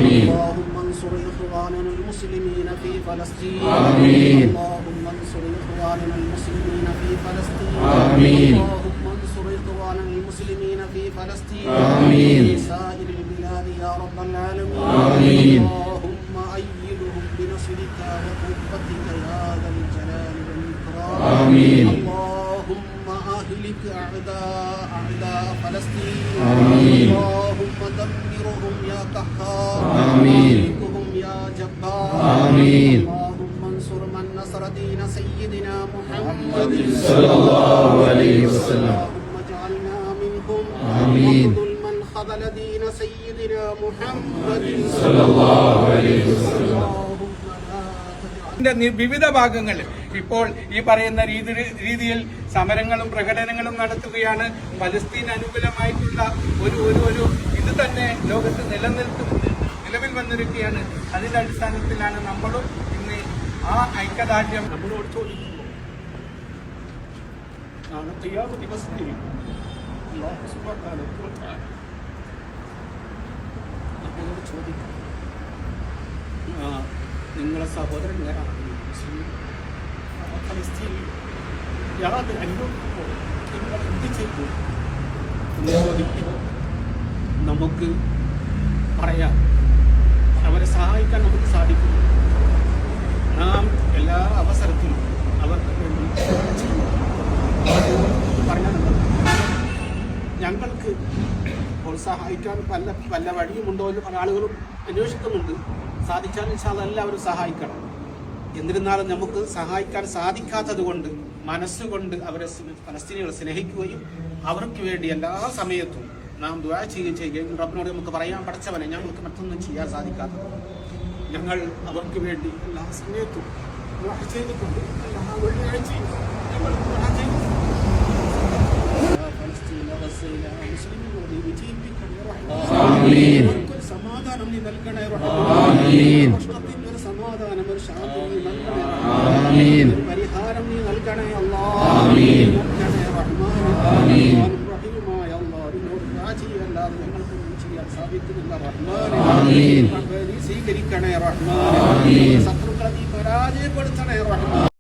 آمين. اللهم انصر إخواننا المسلمين في فلسطين. آمين. اللهم انصر إخواننا المسلمين في فلسطين. آمين. اللهم انصر إخواننا المسلمين في فلسطين. آمين. في سائر البلاد يا رب العالمين. آمين. اللهم أيدهم بنصرك وقوتك يا ذا الجلال والإكرام. آمين. اللهم أهلك أعداء فلسطين. آمين. اللهم دمرهم يا قهار. آمين. أهلكهم يا جبار. آمين. اللهم انصر من نصر دين سيدنا محمد صلى الله عليه وسلم. اللهم اجعلنا منهم. آمين. واخذل من خذل دين سيدنا محمد صلى الله عليه وسلم. اللهم لا تجعل വിവിധ ഭാഗങ്ങളിൽ ഇപ്പോൾ ഈ പറയുന്ന രീതിയിൽ സമരങ്ങളും പ്രകടനങ്ങളും നടത്തുകയാണ്. പലസ്തീൻ അനുകൂലമായിട്ടുള്ള ഒരു ഇത് തന്നെ ലോകത്ത് നിലവിൽ വന്നിരിക്കുകയാണ്. അതിന്റെ അടിസ്ഥാനത്തിലാണ് നമ്മളും ഇന്ന് ആ ഐക്യദാർഢ്യം നമ്മളോട് ചോദിക്കുന്നു. നാളെ ഖിയാമത്ത് ദിവസത്തിൽ അല്ലാഹു സുബ്ഹാനഹു വ തആല നമ്മളോട് ചോദിക്കും, നിങ്ങളെ സഹോദരന്മാരാണ് മുസ്ലിം ഫലസ്തീനിൽ യാതൊരു അനുഭവമോ നിങ്ങൾ എന്ത് ചെയ്തു എന്ന് ചോദിക്കുമ്പോൾ നമുക്ക് പറയാം, അവരെ സഹായിക്കാൻ നമുക്ക് സാധിക്കും. നാം എല്ലാ അവസരത്തിലും അവർക്ക് വേണ്ടി പറഞ്ഞാൽ ഞങ്ങൾക്ക് സഹായിക്കാൻ വല്ല വഴിയുമുണ്ടോ എന്ന് പല ആളുകളും അന്വേഷിക്കുന്നുണ്ട്. സാധിച്ചാൽ ഇൻഷാല്ലാഹ് എല്ലാവരും സഹായിക്കണം. എന്നിരുന്നാലും നമുക്ക് സഹായിക്കാൻ സാധിക്കാത്തത് കൊണ്ട് മനസ്സുകൊണ്ട് അവരെ ഫലസ്തീനികളെ സ്നേഹിക്കുകയും അവർക്ക് വേണ്ടി എല്ലാ സമയത്തും നാം ദുആ ചെയ്യുകയും റബ്ബിനോട് നമുക്ക് പറയാൻ, പഠിച്ചവനെ ഞങ്ങൾക്ക് മറ്റൊന്നും ചെയ്യാൻ സാധിക്കാത്തത് ഞങ്ങൾ അവർക്ക് വേണ്ടി എല്ലാ സമയത്തും ദുആ ചെയ്തിട്ടുണ്ട്. എല്ലാ വെള്ളിയാഴ്ചയും ഞങ്ങൾ ദുആ ചെയ്തു. آمين. സമാധാനം നീ നൽകണേ آمين. പ്രശ്നത്തിന് സമാധാനം ഒരു ശാന്തി നീ നൽകണേ. آمين. പരിഹാരം നീ നൽകണേ അല്ലാഹ്. آمين. നൽകണേ റഹ്മാനേ. آمين. റഹീമായ അല്ലാഹ്, നിന്നോട് ദുആ ചെയ്യല്ലാതെ ഞങ്ങൾക്കൊന്നും ചെയ്യാൻ സാധിക്കുന്നില്ല റഹ്മാനേ. آمين. നീ സ്വീകരിക്കണേ റഹ്മാനേ. آمين. ശത്രുക്കളെ നീ പരാജയപ്പെടുത്തണേ റഹ്മാനേ.